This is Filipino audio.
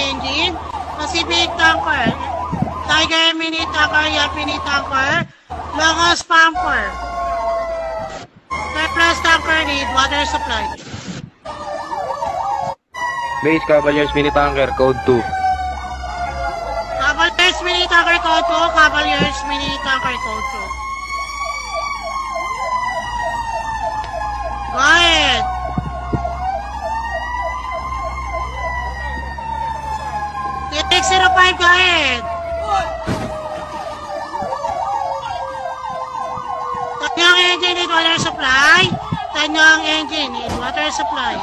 engine. Pacific tanker. Tiger mini tanker, Yapini tanker. Logos pumper. Surplus tanker need water supply. Base Cavaliers mini tanker code 2. Cavaliers mini tanker code 2. Cavaliers mini tanker code 2. Go ahead. TX-05, go ahead. Tanyang engine need water supply. Tanyang engine need water supply.